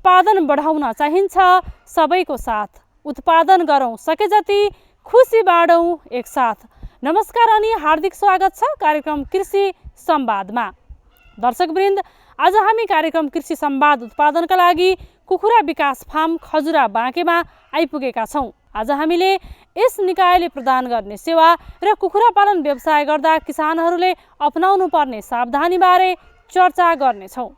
उत्पादन बढाउन चाहिन्छ सबैको साथ। उत्पादन गरौँ सके जति, खुसी बाँडौँ एकसाथ। नमस्कार अनि हार्दिक स्वागत छ कार्यक्रम कृषि संवादमा। दर्शकवृन्द, आज हामी कार्यक्रम कृषि संवाद उत्पादनका लागि कुखुरा विकास फार्म खजुरा बाँकेमा आइपुगेका छौँ। आज हामीले यस निकायले प्रदान गर्ने सेवा र कुखुरा पालन व्यवसाय गर्दा किसानहरूले अपनाउनु पर्ने सावधानीबारे चर्चा गर्नेछौँ।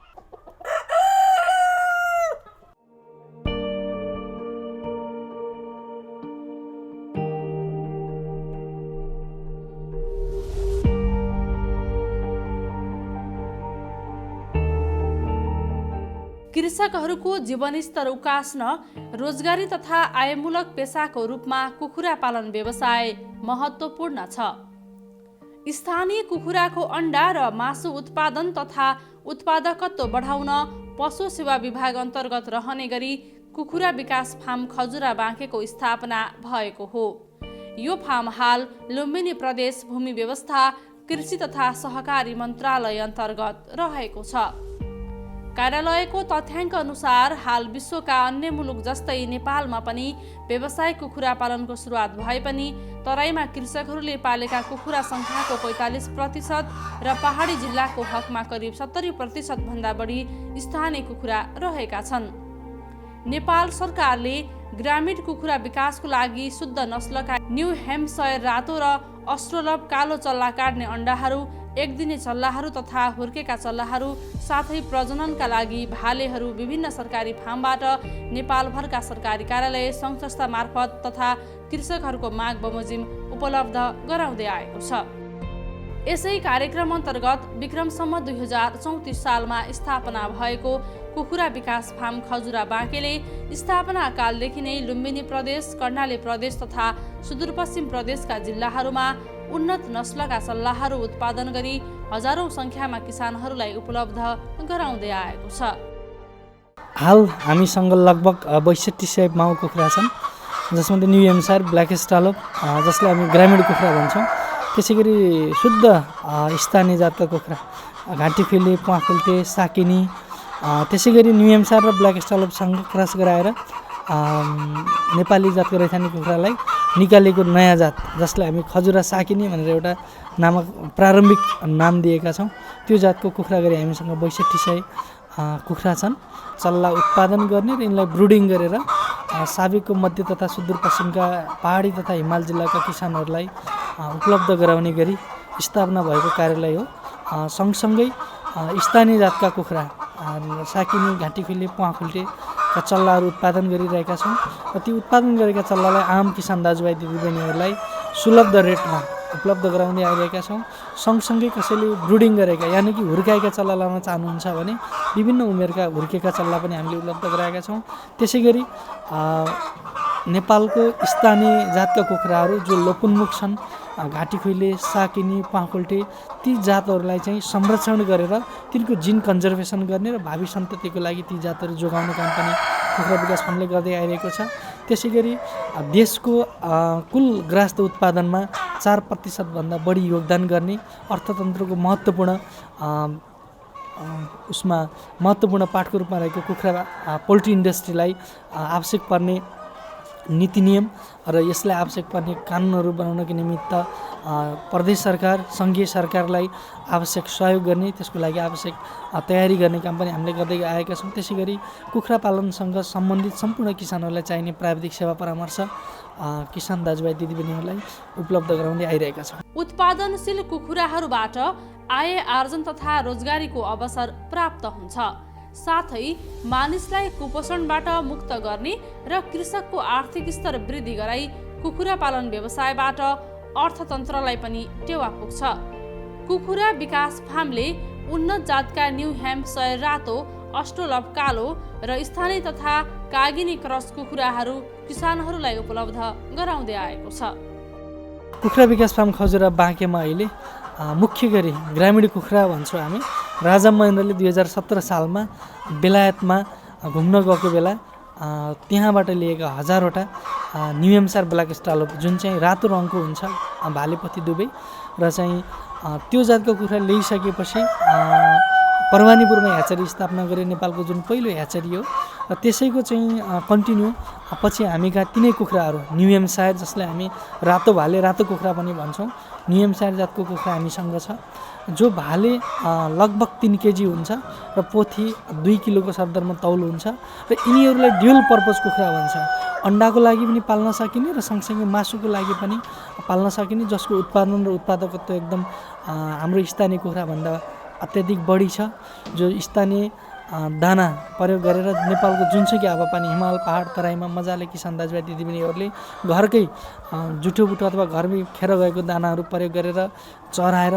कृषकहरूको जीवनस्तर उकास्न रोजगारी तथा आयमूलक पेसाको रूपमा कुखुरा पालन व्यवसाय महत्त्वपूर्ण छ। स्थानीय कुखुराको अण्डा र मासु उत्पादन तथा उत्पादकत्व बढाउन पशु सेवा विभाग अन्तर्गत रहने गरी कुखुरा विकास फार्म खजुरा बाँकेको स्थापना भएको हो। यो फार्म हाल लुम्बिनी प्रदेश भूमि व्यवस्था कृषि तथा सहकारी मन्त्रालय अन्तर्गत रहेको छ। कार्यालयको तथ्याङ्क अनुसार हाल विश्वका अन्य मुलुक जस्तै नेपालमा पनि व्यवसायिक कुखुरा पालनको सुरुवात भए पनि तराईमा कृषकहरूले पालेका कुखुरा सङ्ख्याको 45% र पहाडी जिल्लाको हकमा करिब 70% भन्दा बढी स्थानीय कुखुरा रहेका छन्। नेपाल सरकारले ग्रामीण कुखुरा विकासको लागि शुद्ध नस्लका न्यू हेम्पसायर रातो र अस्ट्रोलब कालो चल्ला काट्ने अण्डाहरू, एक दिने चल्लाहरू तथा हुर्केका चल्लाहरू साथै प्रजननका लागि भालेहरू विभिन्न सरकारी फार्मबाट नेपालभरका सरकारी कार्यालय सङ्घ संस्था मार्फत तथा कृषकहरूको माग बमोजिम उपलब्ध गराउँदै आएको छ। यसै कार्यक्रम अन्तर्गत विक्रमसम्म 2034 सालमा स्थापना भएको कुखुरा विकास फार्म खजुरा बाँकेले स्थापना कालदेखि नै लुम्बिनी प्रदेश, कर्णाली प्रदेश तथा सुदूरपश्चिम प्रदेशका जिल्लाहरूमा उन्नत नस्लका चल्लाहरू उत्पादन गरी हजारौं सङ्ख्यामा किसानहरूलाई उपलब्ध गराउँदै आएको छ। हाल हामीसँग लगभग 6200 माउ कुखुरा छन्, जसमध्ये न्यू हेम्पसायर, ब्ल्याक स्टालोप जसलाई हामी ग्रामीण कुखुरा भन्छौँ, त्यसै गरी शुद्ध स्थानीय जातका कुखुरा घाँटीफिले, प्वाँखुल्टे, साकिनी, त्यसै गरी न्यू हेम्पसायर र ब्ल्याक स्टालोपसँग क्रस गराएर नेपाली जातको रैथाने कुखुरालाई निकालेको नयाँ जात जसलाई हामी खजुरा साकिनी भनेर एउटा नामक प्रारम्भिक नाम दिएका छौँ, त्यो जातको कुखुरा गरी हामीसँग 6200 कुखुरा छन्। चल्ला उत्पादन गर्ने र यिनलाई ब्रुडिङ गरेर साबिकको मध्य तथा सुदूरपश्चिमका पहाडी तथा हिमाल जिल्लाका किसानहरूलाई उपलब्ध गराउने गरी स्थापना भएको कार्यालय हो। सँगसँगै स्थानीय जातका कुखुरा साकिनी, घाँटीफिले, प्वाँखुल्टेका चल्लाहरू उत्पादन गरिरहेका छौँ र ती उत्पादन गरेका चल्लालाई आम किसान दाजुभाइ दिदीबहिनीहरूलाई सुलभ रेटमा उपलब्ध गराउँदै आइरहेका छौँ। सँगसँगै कसैले ब्रुडिङ गरेका यानि कि हुर्काएका चल्ला लाउन चाहनुहुन्छ भने विभिन्न उमेरका हुर्केका चल्ला पनि हामीले उपलब्ध गराएका छौँ। त्यसै गरी नेपालको स्थानीय जातका कुखुराहरू जो लोपोन्मुख छन्, घाँटीखुइले, साकिनी, प्वाँखुल्टे, ती जातहरूलाई चाहिँ संरक्षण गरेर तिनको जिन कन्जर्भेसन गर्ने र भावी सन्ततिको लागि ती जातहरू जोगाउने काम पनि कुखुरा विकास फार्मले गर्दै आइरहेको छ। त्यसै गरी देशको कुल ग्राहस्थ उत्पादनमा 4% भन्दा बढी योगदान गर्ने अर्थतन्त्रको महत्त्वपूर्ण पाठको रूपमा रहेको कुखुरा पोल्ट्री इन्डस्ट्रीलाई आवश्यक पर्ने नीति नियम र यसलाई आवश्यक पर्ने कानुनहरू बनाउनको निमित्त प्रदेश सरकार, सङ्घीय सरकारलाई आवश्यक सहयोग गर्ने, त्यसको लागि आवश्यक तयारी गर्ने काम पनि हामीले गर्दै आएका छौँ। त्यसै गरी कुखुरा पालनसँग सम्बन्धित सम्पूर्ण किसानहरूलाई चाहिने प्राविधिक सेवा परामर्श किसान दाजुभाइ दिदीबहिनीहरूलाई उपलब्ध गराउँदै आइरहेका छौँ। उत्पादनशील कुखुराहरूबाट आय आर्जन तथा रोजगारीको अवसर प्राप्त हुन्छ, साथै मानिसलाई कुपोषणबाट मुक्त गर्ने र कृषकको आर्थिक स्तर वृद्धि गराई कुखुरा पालन व्यवसायबाट अर्थतन्त्रलाई पनि टेवा पुग्छ। कुखुरा विकास फार्मले उन्नत जातका न्यू हेम्पसायर रातो, अस्ट्रोलब कालो र स्थानीय तथा कागिनी क्रस कुखुराहरू किसानहरूलाई उपलब्ध गराउँदै आएको छ। कुखुरा विकास फार्म खजुरा बाँकेमा अहिले मुख्य गरी ग्रामीण कुखुरा भन्छौँ हामी। राजा महेन्द्रले 2017 सालमा बेलायतमा घुम्न गएको बेला त्यहाँबाट लिएका हजारवटा न्यू हेम्पसायर ब्ल्याक स्टालोप जुन चाहिँ रातो रङको हुन्छ भालेपत्ती दुवै र चाहिँ त्यो जातको कुखुरा ल्याइसकेपछि परवानीपुरमा ह्याचरी स्थापना गरे, नेपालको जुन पहिलो ह्याचरी हो। र त्यसैको चाहिँ कन्टिन्यू पछि हामी कहाँ तिनै कुखुराहरू न्यू हेम्पसायर, जसलाई हामी रातो भाले रातो कुखुरा पनि भन्छौँ, न्यू हेम्पसायर जातको कुखुरा हामीसँग छ, जो भाले लगभग 3 केजी हुन्छ र पोथी 2 किलोको सरदरमा तौल हुन्छ। र यिनीहरूलाई ड्युल पर्पज कुखुरा भन्छ। अन्डाको लागि पनि पाल्न सकिने र सँगसँगै मासुको लागि पनि पाल्न सकिने, जसको उत्पादन र उत्पादकत्व एकदम हाम्रो स्थानीय कुखुराभन्दा अत्याधिक बढी छ। जो स्थानीय दाना प्रयोग गरेर नेपालको जुनसुकै हावापानी हिमाल पहाड तराईमा मजाले किसान दाजुभाइ दिदीबहिनीहरूले घरकै जुठोबुठो अथवा घरमै खेर गएको दानाहरू प्रयोग गरेर चराएर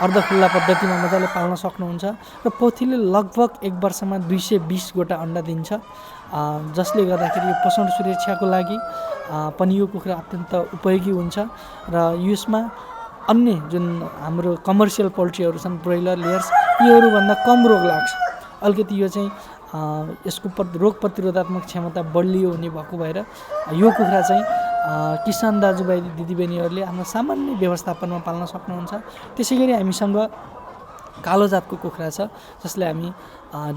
अर्धखुल्ला पद्धतिमा मजाले पाल्न सक्नुहुन्छ। र पोथीले लगभग 1 वर्षमा 220 वटा अन्डा दिन्छ, जसले गर्दाखेरि यो पोषण सुरक्षाको लागि पनि यो कुखुरा अत्यन्त उपयोगी हुन्छ। र यसमा अन्य जुन हाम्रो कमर्सियल पोल्ट्रीहरू छन्, ब्रोइलर, लेयर्स, यीहरूभन्दा कम रोग लाग्छ। अलिकति यो चाहिँ यसको रोग प्रतिरोधात्मक क्षमता बलियो हुने भएको भएर यो कुखुरा चाहिँ किसान दाजुभाइ दिदीबहिनीहरूले आफ्नो सामान्य व्यवस्थापनमा पाल्न सक्नुहुन्छ। त्यसै गरी हामीसँग कालो जातको कुखुरा छ, जसलाई हामी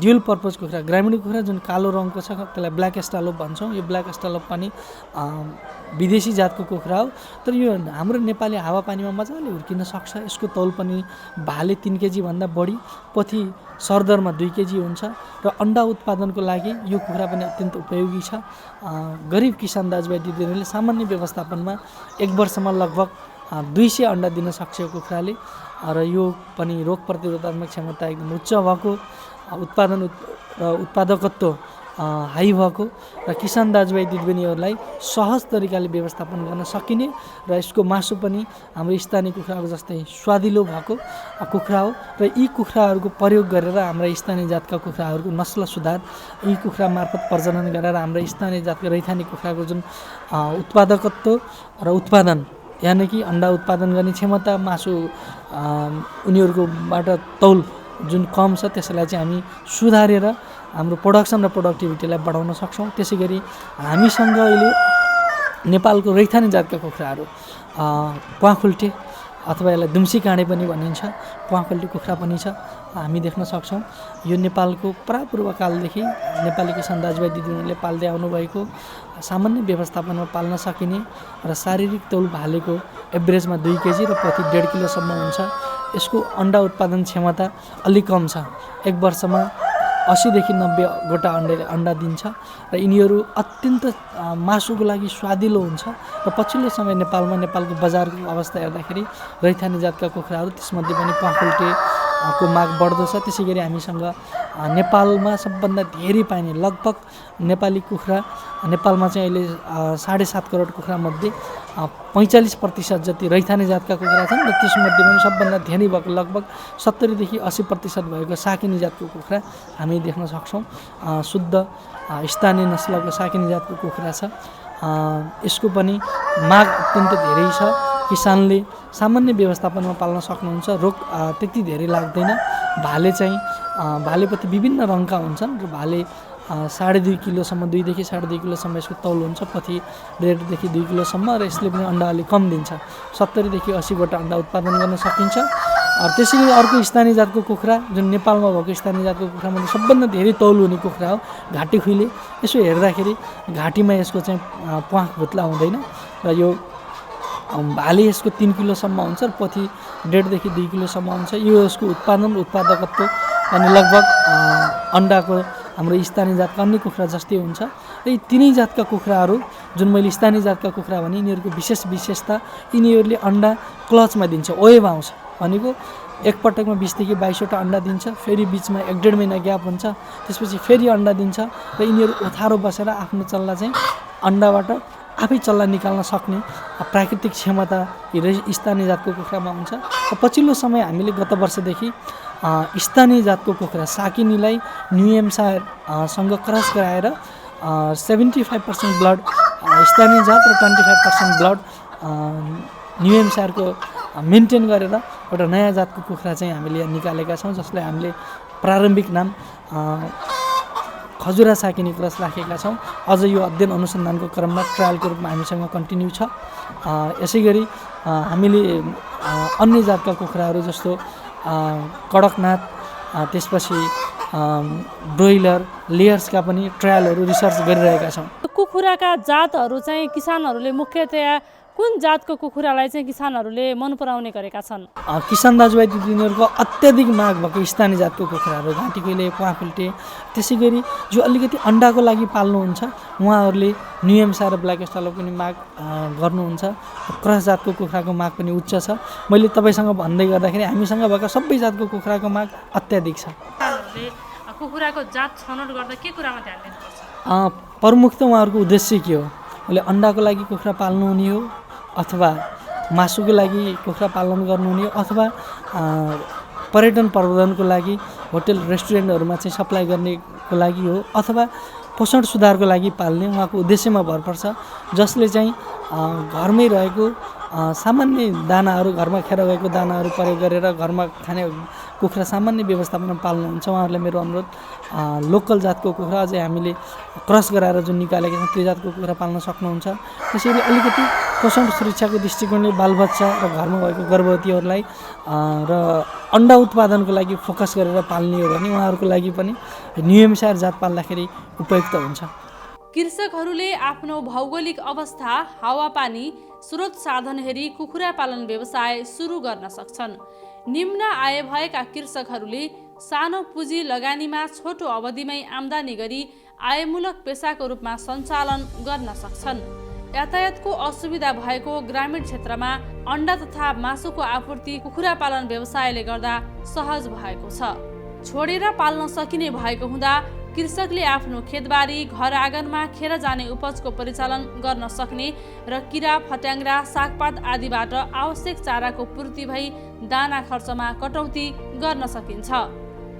ड्युल पर्पज कुखुरा, ग्रामीण कुखुरा जुन कालो रङको छ त्यसलाई ब्ल्याक एस्टालोप भन्छौँ। यो ब्ल्याक एस्टालोप पनि विदेशी जातको कुखुरा हो, तर यो हाम्रो नेपाली हावापानीमा मजाले हुर्किन सक्छ। यसको तौल पनि भाले 3 केजी भन्दा बढी, पोथी सरदरमा 2 केजी हुन्छ। र अन्डा उत्पादनको लागि यो कुखुरा पनि अत्यन्त उपयोगी छ। गरिब किसान दाजुभाइ दिदीहरूले सामान्य व्यवस्थापनमा 1 वर्षमा लगभग 200 अन्डा दिन सक्छ यो कुखुराले। र यो पनि रोग प्रतिरोधात्मक क्षमता एकदम उच्च भएको, उत्पादन र उत्पादकत्व हाई भएको, र किसान दाजुभाइ दिदीबहिनीहरूलाई सहज तरिकाले व्यवस्थापन गर्न सकिने, र यसको मासु पनि हाम्रो स्थानीय कुखुराको जस्तै स्वादिलो भएको कुखुरा हो। र यी कुखुराहरूको प्रयोग गरेर हाम्रा स्थानीय जातका कुखुराहरूको नस्ल सुधार, यी कुखुरा मार्फत प्रजनन गरेर हाम्रा स्थानीय जातका रैथाने कुखुराको जुन उत्पादकत्व र उत्पादन, यानि कि अन्डा उत्पादन गर्ने क्षमता, मासु उनीहरूकोबाट तौल जुन कम छ त्यसलाई चाहिँ हामी सुधारेर हाम्रो प्रोडक्सन र प्रोडक्टिभिटीलाई बढाउन सक्छौँ। त्यसै गरी हामीसँग अहिले नेपालको रैथाने जातका कुखुराहरू प्वाखुल्टे अथवा यसलाई दुम्सी काँडे पनि भनिन्छ, प्वाखुल्टे कुखुरा पनि छ, हामी देख्न सक्छौँ। यो नेपालको प्रापूर्वकालदेखि नेपाली किसान दाजुभाइ दिदीबहिनीहरूले पाल्दै आउनुभएको, सामान्य व्यवस्थापनमा पाल्न सकिने र शारीरिक तौल भालेको एभरेजमा 2 केजी र पोथी 1.5 किलोसम्म हुन्छ। यसको अन्डा उत्पादन क्षमता अलिक कम छ, 1 वर्षमा 80 देखि 90 वटा अन्डा दिन्छ। र यिनीहरू अत्यन्त मासुको लागि स्वादिलो हुन्छ। र पछिल्लो समय नेपालको बजारको अवस्था हेर्दाखेरि रैथाने जातका कुखुराहरू, त्यसमध्ये पनि प्वाखुल्टे को माग बढ्दो छ। त्यसै गरी हामीसँग नेपालमा सबभन्दा धेरै पाइने लगभग नेपाली कुखुरा, नेपालमा चाहिँ अहिले 7.5 करोड कुखुरामध्ये 45% जति रैथाने जातका कुखुरा छन्। र त्यसमध्ये पनि सबभन्दा धेरै भएको लगभग 70 देखि 80% भएको साकिनी जातको कुखुरा हामी देख्न सक्छौँ। शुद्ध स्थानीय नस्लको साकिनी जातको कुखुरा छ। यसको पनि माग अत्यन्त धेरै छ। किसानले सामान्य व्यवस्थापनमा पाल्न सक्नुहुन्छ, रोग त्यति धेरै लाग्दैन। भाले चाहिँ भालेप्रति विभिन्न रङका हुन्छन् र भाले 2.5 किलोसम्म, 2 देखि 2.5 किलोसम्म यसको तौल हुन्छ, पछि 1.5 देखि 2 किलोसम्म। र यसले पनि अन्डा अलिक कम दिन्छ, 70 देखि 80 वटा अन्डा उत्पादन गर्न सकिन्छ। त्यसैले अर्को स्थानीय जातको कुखुरा जुन नेपालमा भएको स्थानीय जातको कुखुरामध्ये सबभन्दा धेरै तौल हुने कुखुरा हो घाँटी खुइले। यसो हेर्दाखेरि घाँटीमा यसको चाहिँ प्वाख भुत्ला हुँदैन र यो भाले यसको 3 किलोसम्म हुन्छ र पोथी 1.5 देखि 2 किलोसम्म हुन्छ। यो यसको उत्पादकत्व अनि लगभग अन्डाको हाम्रो स्थानीय जातका अन्य कुखुरा जस्तै हुन्छ। र यी तिनै जातका कुखुराहरू जुन मैले स्थानीय जातका कुखुरा भने, यिनीहरूको विशेषता यिनीहरूले अन्डा क्लचमा दिन्छ, ओएभ आउँछ भनेको एकपटकमा 20 देखि 22 वटा अन्डा दिन्छ, फेरि बिचमा 1.5 महिना ग्याप हुन्छ, त्यसपछि फेरि अन्डा दिन्छ। र यिनीहरू ओथारो बसेर आफ्नो चल्ला चाहिँ अन्डाबाट आफै चल्ला निकाल्न सक्ने प्राकृतिक क्षमता स्थानीय जातको कुखुरामा हुन्छ। र पछिल्लो समय हामीले गत वर्षदेखि स्थानीय जातको कुखुरा साकिनीलाई न्यू हेम्पसायर सँग क्रस गराएर 75% ब्लड स्थानीय जात र 25% ब्लड न्यू हेम्पसायरको मेन्टेन गरेर एउटा नयाँ जातको कुखुरा चाहिँ हामीले यहाँ निकालेका छौँ, जसलाई हामीले प्रारम्भिक नाम खजुरा साकिनी क्रस राखेका छौँ। अझ यो अध्ययन अनुसन्धानको क्रममा ट्रायलको रूपमा हामीसँग कन्टिन्यू छ। यसै गरी हामीले अन्य जातका कुखुराहरू जस्तो कडकनाथ, त्यसपछि ब्रोइलर लेयर्सका पनि ट्रायलहरू रिसर्च गरिरहेका छौँ। कुखुराका जातहरू चाहिँ किसानहरूले मुख्यतया कुन जातको कुखुरालाई चाहिँ किसानहरूले मन पराउने गरेका छन्? किसान दाजुभाइ दिदीबहिनीहरूको अत्याधिक माग भएको स्थानीय जातको कुखुराहरू घाँटी कोइले, प्वाफुल्टे, त्यसै गरी जो अलिकति अन्डाको लागि पाल्नुहुन्छ उहाँहरूले न्यु हेम्सायर र ब्ल्याक स्टारलाई पनि माग गर्नुहुन्छ। क्रस जातको कुखुराको माग पनि उच्च छ। मैले तपाईँसँग भन्दै गर्दाखेरि हामीसँग भएका सबै जातको कुखुराको माग अत्याधिक छ। कुखुराको जात छनौट गर्दा के कुरामा ध्यान दिनुपर्छ? प्रमुख त उहाँहरूको उद्देश्य के हो? उसले अन्डाको लागि कुखुरा पाल्नु हुने हो अथवा मासुको लागि कुखुरा पालन गर्नुहुने हो अथवा पर्यटन प्रवर्धनको लागि होटल रेस्टुरेन्टहरूमा चाहिँ सप्लाई गर्नेको लागि हो अथवा पोषण सुधारको लागि पाल्ने उहाँको उद्देश्यमा भर पर्छ। जसले चाहिँ घरमै रहेको सामान्य दानाहरू, घरमा खेर गएको दानाहरू प्रयोग गरेर घरमा खाने कुखुरा सामान्य व्यवस्थापनमा पाल्नुहुन्छ उहाँहरूलाई मेरो अनुरोध, लोकल जातको कुखुरा अझै हामीले क्रस गराएर जुन निकालेका छौँ त्यो जातको कुखुरा पाल्न सक्नुहुन्छ। त्यसैले अलिकति पोषण सुरक्षाको दृष्टिकोणले बालबच्चा र घरमा भएको गर्भवतीहरूलाई र अन्डा उत्पादनको लागि फोकस गरेर पाल्ने हो भने उहाँहरूको लागि पनि न्यु हेम्सायर जात पाल्दाखेरि उपयुक्त हुन्छ। कृषकहरूले आफ्नो भौगोलिक अवस्था, हावापानी, स्रोत साधन हेरी कुखुरा पालन व्यवसाय सुरु गर्न सक्छन्। निम्न आय भएका कृषकहरूले सानो पुँजी लगानीमा छोटो अवधिमै आम्दानी गरी आयमूलक पेसाको रूपमा सञ्चालन गर्न सक्छन्। यातायातको असुविधा भएको ग्रामीण क्षेत्रमा अन्डा तथा मासुको आपूर्ति कुखुरा पालन व्यवसायले गर्दा सहज भएको छ। छोडेर पाल्न सकिने भएको हुँदा कृषकले आफ्नो खेतबारी, घर आँगनमा खेर जाने उपजको परिचालन गर्न सक्ने र किरा फट्याङ्ग्रा, सागपात आदिबाट आवश्यक चाराको पूर्ति भई दाना खर्चमा कटौती गर्न सकिन्छ।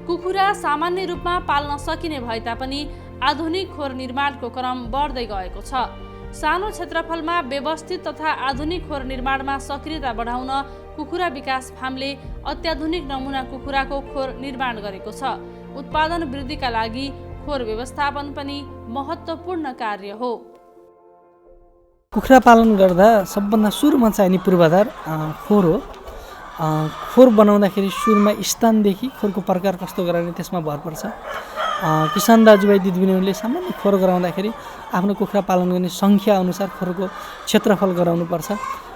कुखुरा सामान्य रूपमा पाल्न सकिने भए तापनि आधुनिक खोर निर्माणको क्रम बढ्दै गएको छ। सानो क्षेत्रफलमा व्यवस्थित तथा आधुनिक खोर निर्माणमा सक्रियता बढाउन कुखुरा विकास फार्मले अत्याधुनिक नमुना कुखुराको खोर निर्माण गरेको छ। उत्पादन वृद्धिका लागि खोर व्यवस्थापन पनि महत्त्वपूर्ण कार्य हो। कुखुरा पालन गर्दा सबभन्दा सुरुमा चाहिने पूर्वाधार खोर हो। खोर बनाउँदाखेरि सुरुमा स्थानदेखि खोरको प्रकार कस्तो गराउने त्यसमा भर पर्छ। किसान दाजुभाइ दिदीबहिनीहरूले सामान्य खोर गराउँदाखेरि आफ्नो कुखुरा पालन गर्ने सङ्ख्या अनुसार खोरको क्षेत्रफल गराउनुपर्छ।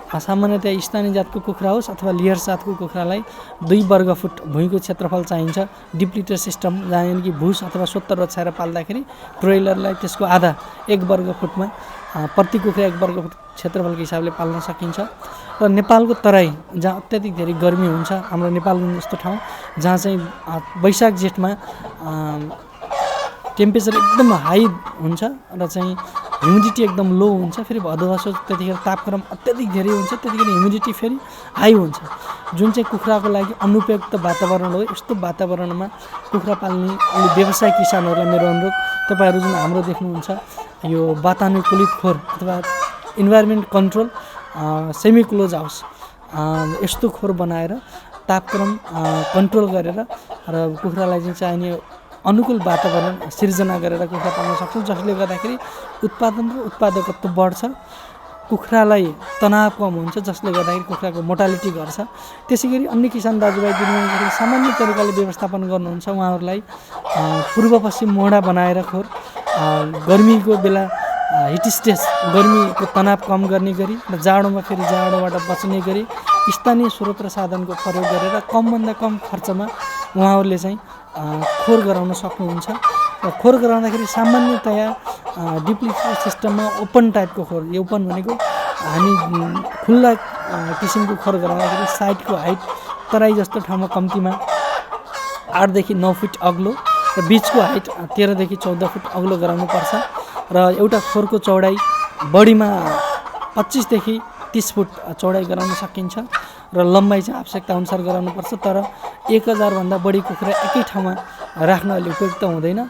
सामान्यतया स्थानीय जातको कुखुरा होस् अथवा लेयर जातको कुखुरालाई 2 वर्ग फुट भुइँको क्षेत्रफल चाहिन्छ। डिप्लिटर सिस्टम जहाँ यानि कि भुस अथवा सोत्तर ओछ्याएर पाल्दाखेरि ब्रोइलरलाई त्यसको आधा 1 वर्ग फुटमा प्रति कुखुरा 1 वर्ग फुट क्षेत्रफलको हिसाबले पाल्न सकिन्छ। र नेपालको तराई जहाँ अत्याधिक धेरै गर्मी हुन्छ, हाम्रो नेपाल जस्तो ठाउँ जहाँ चाहिँ वैशाख जेठमा टेम्परेचर एकदम हाई हुन्छ र चाहिँ ह्युमिडिटी एकदम लो हुन्छ, फेरि भदौ असोज त्यतिखेर तापक्रम अत्याधिक धेरै हुन्छ, त्यतिखेर ह्युमिडिटी फेरि हाई हुन्छ, जुन चाहिँ कुखुराको लागि अनुपयुक्त वातावरण हो। यस्तो वातावरणमा कुखुरा पाल्ने व्यवसाय किसानहरूलाई मेरो अनुरोध, तपाईँहरू जुन हाम्रो देख्नुहुन्छ यो वातानुकूलित खोर अथवा environment control semi close house यस्तो खोर बनाएर तापक्रम कन्ट्रोल गरेर र कुखुरालाई चाहिँ चाहिने अनुकूल वातावरण सिर्जना गरेर कुखुरा पाल्न सक्छौँ, जसले गर्दाखेरि उत्पादन र उत्पादकत्व बढ्छ, कुखुरालाई तनाव कम हुन्छ, जसले गर्दाखेरि कुखुराको मोर्टालिटी घट्छ। त्यसै गरी अन्य किसान दाजुभाइ दिदीबहिनीहरूले सामान्य तरिकाले व्यवस्थापन गर्नुहुन्छ उहाँहरूलाई पूर्व पश्चिम मोडा बनाएर खोर गर्मीको बेला हिट स्ट्रेस गर्मीको तनाव कम गर्ने गरी र जाडोमा फेरि जाडोबाट बच्ने गरी स्थानीय स्रोत र साधनको प्रयोग गरेर कमभन्दा कम खर्चमा उहाँहरूले चाहिँ खोर गराउन सक्नुहुन्छ। र खोर गराउँदाखेरि सामान्यतया डिप्लिटर सिस्टममा ओपन टाइपको खोर, यो ओपन भनेको हामी खुल्ला किसिमको खोर गराउँदाखेरि साइडको हाइट तराई जस्तो ठाउँमा कम्तीमा 8 देखि 9 फिट अग्लो र बिचको हाइट 13 देखि 14 फिट अग्लो गराउनुपर्छ र एउटा खोरको चौडाइ बढीमा 25 देखि 30 फुट चौडाइ गराउन सकिन्छ र लम्बाइ चाहिँ आवश्यकता अनुसार गराउनुपर्छ। तर 1000 भन्दा बढी कुखुरा एकै ठाउँमा राख्न अहिले उपयुक्त हुँदैन।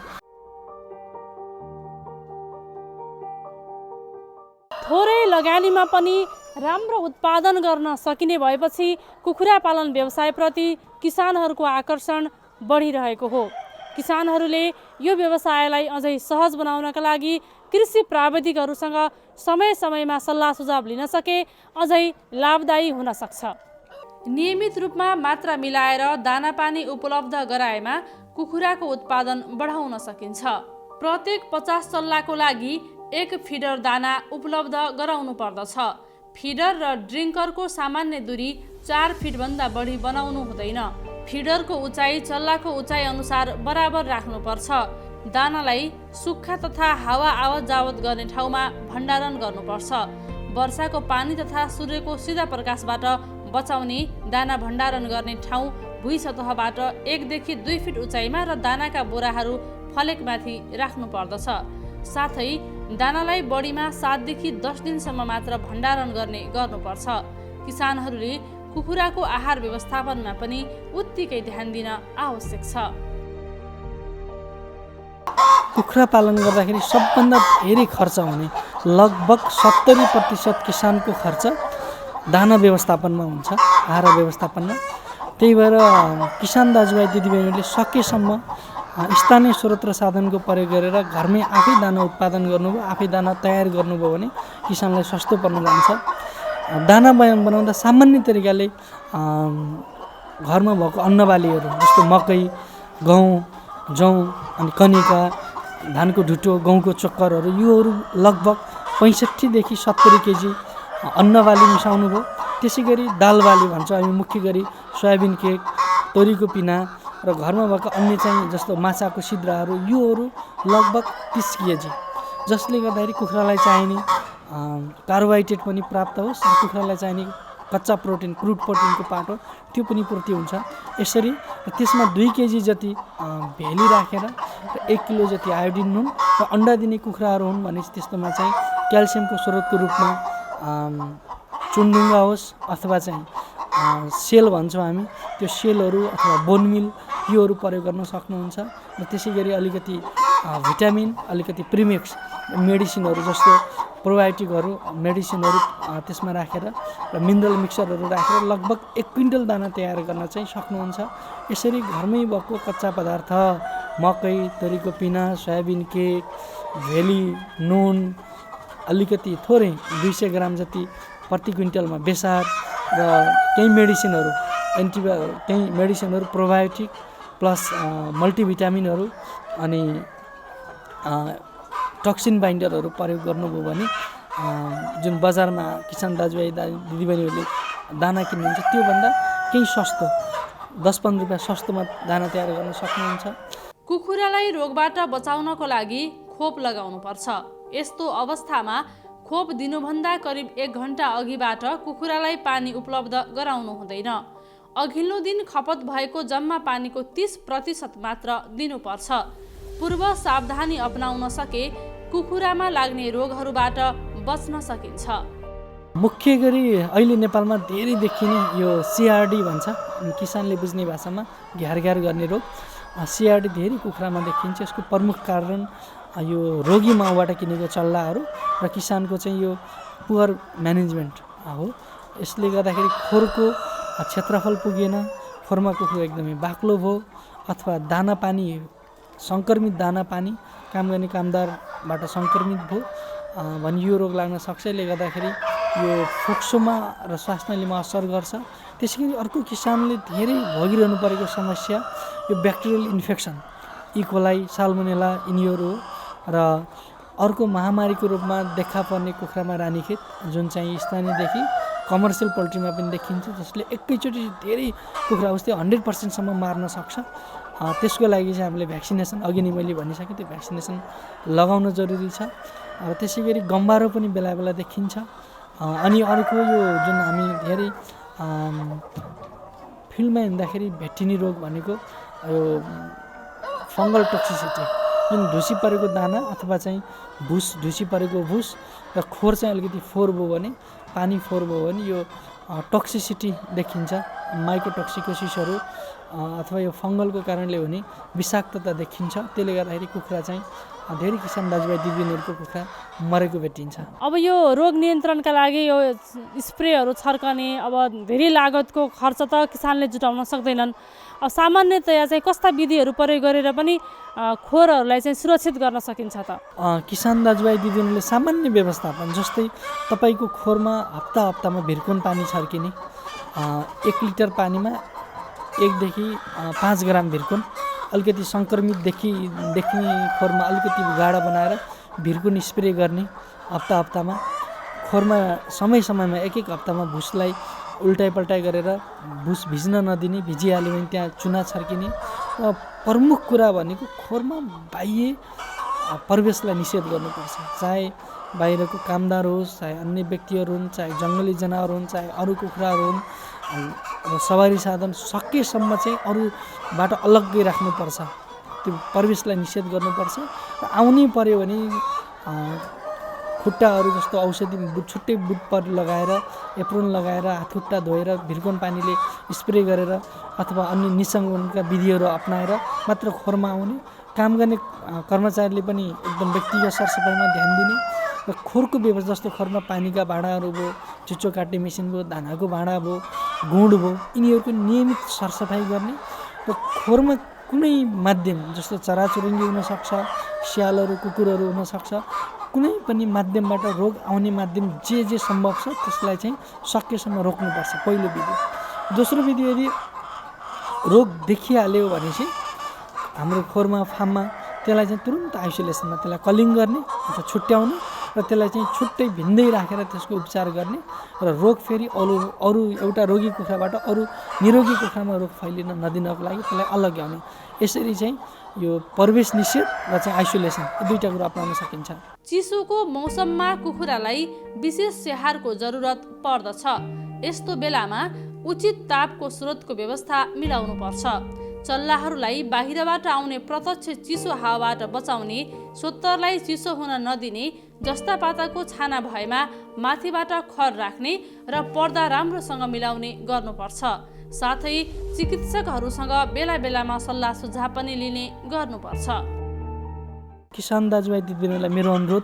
थोरै लगानीमा पनि राम्रो उत्पादन गर्न सकिने भएपछि कुखुरा पालन व्यवसायप्रति किसानहरूको आकर्षण बढिरहेको हो। किसानहरूले यो व्यवसायलाई अझै सहज बनाउनका लागि कृषि प्राविधिकहरूसँग समय समयमा सल्लाह सुझाव लिन सके अझै लाभदायी हुन सक्छ। नियमित रूपमा मात्रा मिलाएर दाना पानी उपलब्ध गराएमा कुखुराको उत्पादन बढाउन सकिन्छ। प्रत्येक 50 चल्लाको लागि 1 फिडर दाना उपलब्ध गराउनु पर्दछ। फिडर र ड्रिङ्करको सामान्य दूरी 4 फिटभन्दा बढी बनाउनु हुँदैन। फिडरको उचाइ चल्लाको उचाइ अनुसार बराबर राख्नुपर्छ। दानालाई सुक्खा तथा हावा आवत जावत गर्ने ठाउँमा भण्डारण गर्नुपर्छ। वर्षाको पानी तथा सूर्यको सिधा प्रकाशबाट बचाउने दाना भण्डारण गर्ने ठाउँ भुइँ सतहबाट 1 देखि 2 फिट उचाइमा र दानाका बोराहरू फलेकमाथि राख्नु पर्दछ। साथै दानालाई बढीमा 7 देखि 10 दिनसम्म मात्र भण्डारण गर्नुपर्छ। किसानहरूले कुखुराको आहार व्यवस्थापनमा पनि उत्तिकै ध्यान दिन आवश्यक छ। कुखुरा पालन गर्दाखेरि सबभन्दा धेरै खर्च हुने लगभग 70% किसानको खर्च दाना व्यवस्थापनमा हुन्छ, आहार व्यवस्थापनमा। त्यही भएर किसान दाजुभाइ दिदीबहिनीहरूले सकेसम्म स्थानीय स्रोत र साधनको प्रयोग गरेर घरमै आफै दाना उत्पादन गर्नुभयो, आफै दाना तयार गर्नुभयो भने किसानलाई सस्तो पर्न जान्छ। दाना बनाउँदा सामान्य तरिकाले घरमा भएको अन्नबालीहरू जस्तो मकै, गहुँ, जौँ अनि कनिका, धानको ढुटो, गहुँको चोक्करहरू योहरू लगभग 65 देखि 70 केजी अन्नबाली मिसाउनु भयो। त्यसै गरी दालबाली भन्छ हामी मुख्य गरी सोयाबिन केक, तोरीको पिना र घरमा भएको अन्य चाहिँ जस्तो माछाको सिद्राहरू योहरू लगभग 30 केजी, जसले गर्दाखेरि कुखुरालाई चाहिने कार्बोहाइड्रेट पनि प्राप्त होस् र कुखुरालाई चाहिने कच्चा प्रोटिन, क्रुड प्रोटिनको पाटो त्यो पनि पूर्ति हुन्छ। यसरी त्यसमा 2 केजी जति भेली राखेर र 1 किलो जति आयोडिन नुन र अन्डा दिने कुखुराहरू हुन् भने त्यस्तोमा चाहिँ क्याल्सियमको स्रोतको रूपमा चुनढुङ्गा होस् अथवा चाहिँ सेल भन्छौँ हामी, त्यो सेलहरू अथवा बोनमिल योहरू प्रयोग गर्न सक्नुहुन्छ। र त्यसै गरी अलिकति भिटामिन, अलिकति प्रिमिक्स मेडिसिनहरू जस्तो प्रोबायोटिकहरू मेडिसिनहरू त्यसमा राखेर र मिनरल मिक्सरहरू राखेर लगभग 1 क्विन्टल दाना तयार गर्न चाहिँ सक्नुहुन्छ। यसरी घरमै भएको कच्चा पदार्थ मकै, तोरीको पिना, सोयाबिन केक, भेली, नुन, अलिकति थोरै 200 ग्राम जति प्रति क्विन्टलमा बेसार र केही मेडिसिनहरू प्रोबायोटिक प्लस मल्टिभिटामिनहरू अनि टक्सिन बाइन्डरहरू प्रयोग गर्नुभयो भने जुन बजारमा किसान दाजुभाइ दिदीबहिनीहरूले दाना किन्नुहुन्छ त्योभन्दा केही सस्तो 10-15 रुपियाँ सस्तोमा दाना तयार गर्न सक्नुहुन्छ। कुखुरालाई रोगबाट बचाउनको लागि खोप लगाउनुपर्छ। यस्तो अवस्थामा खोप दिनुभन्दा करिब 1 घण्टा अघिबाट कुखुरालाई पानी उपलब्ध गराउनु हुँदैन। अघिल्लो दिन खपत भएको जम्मा पानीको 30% मात्र दिनुपर्छ। पूर्व सावधानी अपनाउन सके कुखुरामा लाग्ने रोगहरूबाट बच्न सकिन्छ। मुख्य गरी अहिले नेपालमा धेरै देखिने यो सिआरडी भन्छ, किसानले बुझ्ने भाषामा घ्यार गर्ने रोग। सिआरडी धेरै कुखुरामा देखिन्छ। यसको प्रमुख कारण यो रोगी माउबाट किनेको चल्लाहरू र किसानको चाहिँ यो पुवर म्यानेजमेन्ट हो। यसले गर्दाखेरि खोरको क्षेत्रफल पुगेन, खोरमा कुखुरा एकदमै बाक्लो भयो अथवा दाना पानी सङ्क्रमित दाना पानी काम गर्ने कामदारबाट सङ्क्रमित भयो भने यो रोग लाग्न सक्छ। यसले गर्दाखेरि यो फोक्सोमा र श्वास नलीमा असर गर्छ। त्यसै गरी अर्को किसानले धेरै भोगिरहनु परेको समस्या यो ब्याक्टेरियल इन्फेक्सन, इकोलाई, साल्मोनेला यिनीहरू र अर्को महामारीको रूपमा देखा पर्ने कुखुरामा रानीखेत जुन चाहिँ स्थानीयदेखि कमर्सियल पोल्ट्रीमा पनि देखिन्छ, जसले एकैचोटि धेरै कुखुरा उस्तै 100% मार्न सक्छ। त्यसको लागि चाहिँ हामीले भ्याक्सिनेसन अघि नै मैले भनिसकेँ, त्यो भ्याक्सिनेसन लगाउन जरुरी छ। र त्यसै गरी गम्बारो पनि बेला बेला देखिन्छ। अनि अर्को यो जुन हामी धेरै फिल्डमा हिँड्दाखेरि भेटिने रोग भनेको यो फङ्गल टोक्सिसिटी, जुन ढुसी परेको दाना अथवा चाहिँ ढुसी परेको भुस र खोर चाहिँ अलिकति फोहोर भयो भने, पानी फोहोर भयो भने यो टोक्सिसिटी देखिन्छ। माइकोटोक्सिकोसिसहरू अथवा यो फङ्गलको कारणले हुने विषाक्तता देखिन्छ। त्यसले गर्दाखेरि कुखुरा चाहिँ धेरै किसान दाजुभाइ दिदीबहिनीहरूको कुखुरा मरेको भेटिन्छ। अब यो रोग नियन्त्रणका लागि यो स्प्रेहरू छर्कने अब धेरै लागतको खर्च त किसानले जुटाउन सक्दैनन्। अब सामान्यतया चाहिँ कस्ता विधिहरू प्रयोग गरेर पनि खोरहरूलाई चाहिँ सुरक्षित गर्न सकिन्छ त? किसान दाजुभाइ दिदीबहिनीले सामान्य व्यवस्थापन जस्तै तपाईँको खोरमा हप्तामा भिर्कुन पानी छर्किने, 1 लिटर पानीमा 1 देखि 5 ग्राम भिर्कुन, अलिकति सङ्क्रमित देखिने खोरमा अलिकति गाढा बनाएर भिर्कुन स्प्रे गर्ने हप्तामा। खोरमा समयमा 1 हप्तामा भुसलाई उल्टाइ पल्टाइ गरेर भुस भिज्न नदिने, भिजिहाल्यो भने त्यहाँ चुना छर्किने। र प्रमुख कुरा भनेको खोरमा बाह्य प्रवेशलाई निषेध गर्नुपर्छ। चाहे बाहिरको कामदार होस्, चाहे अन्य व्यक्तिहरू हुन्, चाहे जङ्गली जनावर हुन्, चाहे अरू कुखुराहरू हुन्, र सवारी साधन सकेसम्म चाहिँ अरूबाट अलग्गै राख्नुपर्छ। त्यो प्रवेशलाई निषेध गर्नुपर्छ। र आउनै पर्यो भने खुट्टाहरू जस्तो औषधि छुट्टै बुट पर लगाएर, एप्रोन लगाएर, हातखुट्टा धोएर भिर्कुन पानीले स्प्रे गरेर अथवा अन्य निसङ्गनका विधिहरू अपनाएर मात्र खोरमा आउने। काम गर्ने कर्मचारीले पनि एकदम व्यक्तिगत सरसफाइमा ध्यान दिने र खोरको व्यवस्था जस्तो खोरमा पानीका भाँडाहरू भयो, चुच्चो काट्ने मेसिन भयो, धानाको भाँडा भयो, गुँड भयो, यिनीहरूको नियमित सरसफाइ गर्ने। र खोरमा कुनै माध्यम जस्तो चराचुरुङ्गी हुनसक्छ, स्यालहरू, कुकुरहरू हुनसक्छ, कुनै पनि माध्यमबाट रोग आउने माध्यम जे सम्भव छ त्यसलाई चाहिँ सकेसम्म रोक्नुपर्छ, पहिलो विधि। दोस्रो विधि, यदि रोग देखिहाल्यो भने चाहिँ हाम्रो खोरमा फार्ममा त्यसलाई चाहिँ तुरुन्त आइसोलेसनमा त्यसलाई कलिङ गर्ने अथवा छुट्याउने र त्यसलाई चाहिँ छुट्टै भिन्दै राखेर त्यसको उपचार गर्ने र रोग फेरि अरू एउटा रोगी कुखुराबाट अरू निरोगी कुखुरामा रोग फैलिन नदिनको लागि त्यसलाई अलग्याउने। यसरी चाहिँ यो प्रवेश निषेध र चाहिँ आइसोलेसन, यो दुईटा कुरा अपनाउन सकिन्छ। चिसोको मौसममा कुखुरालाई विशेष स्याहारको जरुरत पर्दछ। यस्तो बेलामा उचित तापको स्रोतको व्यवस्था मिलाउनुपर्छ। चल्लाहरूलाई बाहिरबाट आउने प्रत्यक्ष चिसो हावाबाट बचाउने, सोत्तरलाई चिसो हुन नदिने, जस्ता पाताको छाना भएमा माथिबाट खर राख्ने र पर्दा राम्रोसँग मिलाउने गर्नुपर्छ। साथै चिकित्सकहरूसँग बेला बेलामा सल्लाह सुझाव पनि लिने गर्नुपर्छ। किसान दाजुभाइ दिदीबहिनीलाई मेरो अनुरोध,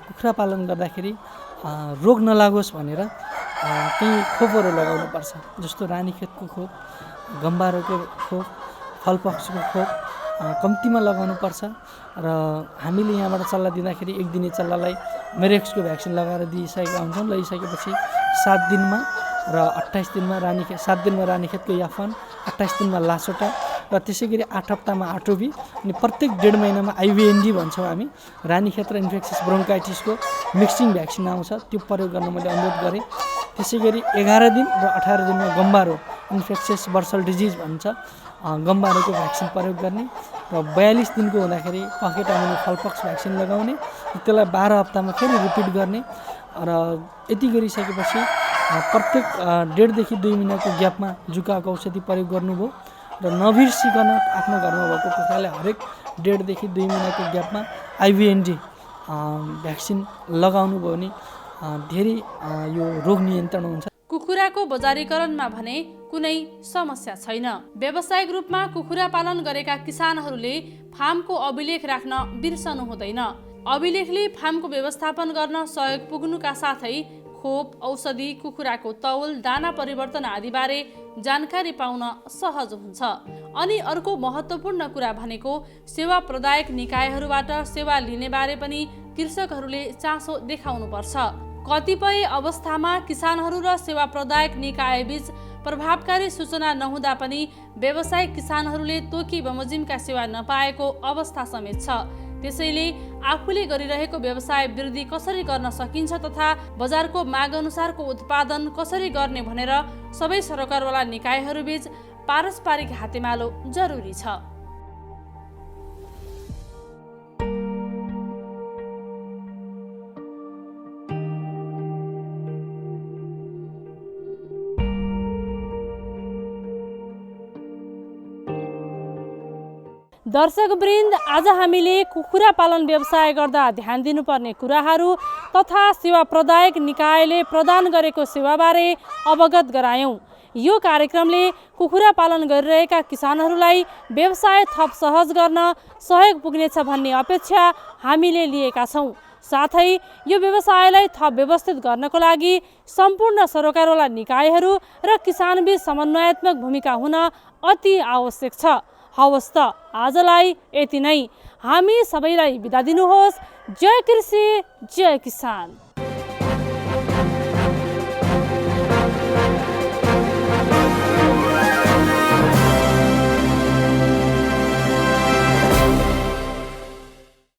कुखुरा पालन गर्दाखेरि रोग नलागोस् भनेर केही खोपहरू लगाउनुपर्छ। जस्तो रानीखेतको खोप, गम्बारोको खोप, फलपक्सको खोप कम्तीमा लगाउनुपर्छ। र हामीले यहाँबाट चल्ला दिँदाखेरि 1 दिने चल्लालाई मेरेक्सको भ्याक्सिन लगाएर दिइसकेका हुन्छौँ। लैसकेपछि 7 दिनमा र 28 दिनमा 7 दिनमा रानीखेतको याफन, 28 दिनमा लासोटा र त्यसै गरी 8 हप्तामा आटोबी, अनि प्रत्येक 1.5 महिनामा आइभिएनडी भन्छौँ हामी, रानीखेत र इन्फेक्सियस ब्रोन्काइटिसको मिक्सिङ भ्याक्सिन आउँछ, त्यो प्रयोग गर्न मैले अनुरोध गरेँ। त्यसै गरी 11 दिन र 18 दिनमा गम्बारो, इन्फेक्सियस बर्सल डिजिज भन्छ, गम्बारोको भ्याक्सिन प्रयोग गर्ने र 42 दिनको हुँदाखेरि पकेट आउने फलपक्स भ्याक्सिन लगाउने, त्यसलाई 12 हप्तामा फेरि रिपिट गर्ने। र यति गरिसकेपछि प्रत्येक 1.5 देखि 2 महिनाको ग्यापमा जुकाको औषधि प्रयोग गर्नुभयो र नबिर्सिकन आफ्नो घरमा भएको कुखुराले हरेक 1.5 देखि 2 महिनाको ग्यापमा आइभिएनडी भ्याक्सिन लगाउनु भयो भने धेरै यो रोग नियन्त्रण हुन्छ। कुखुराको बजारीकरणमा भने कुनै समस्या छैन। व्यावसायिक रूपमा कुखुरा पालन गरेका किसानहरूले फार्मको अभिलेख राख्न बिर्सनु हुँदैन। अभिलेखले फार्मको व्यवस्थापन गर्न सहयोग पुग्नुका साथै खोप, औषधि, कुखुराको तौल, दाना परिवर्तन आदिबारे जानकारी पाउन सहज हुन्छ। अनि अर्को महत्त्वपूर्ण कुरा भनेको सेवा प्रदायक निकायहरूबाट सेवा लिने बारे पनि कृषकहरूले चासो देखाउनुपर्छ। कतिपय अवस्थामा किसानहरू र सेवा प्रदायक निकायबीच प्रभावकारी सूचना नहुँदा पनि व्यावसायिक किसानहरूले तोकी बमोजिमका सेवा नपाएको अवस्था समेत छ। त्यसैले आफूले गरिरहेको व्यवसाय वृद्धि कसरी गर्न सकिन्छ तथा बजारको माग अनुसारको उत्पादन कसरी गर्ने भनेर सबै सरकारवाला निकायहरूबीच पारस्परिक हातेमालो जरुरी छ। दर्शकवृन्द, आज हामीले कुखुरा पालन व्यवसाय गर्दा ध्यान दिनुपर्ने कुराहरू तथा सेवा प्रदायक निकायले प्रदान गरेको सेवाबारे अवगत गरायौँ। यो कार्यक्रमले कुखुरा पालन गरिरहेका किसानहरूलाई व्यवसाय थप सहज गर्न सहयोग पुग्नेछ भन्ने अपेक्षा हामीले लिएका छौँ। साथै यो व्यवसायलाई थप व्यवस्थित गर्नको लागि सम्पूर्ण सरोकारवाला निकायहरू र किसानबीच समन्वयात्मक भूमिका हुन अति आवश्यक छ। हवस् त आजलाई यति नै। हामी सबैलाई बिदा दिनुहोस्। जय कृषि, जय किसान।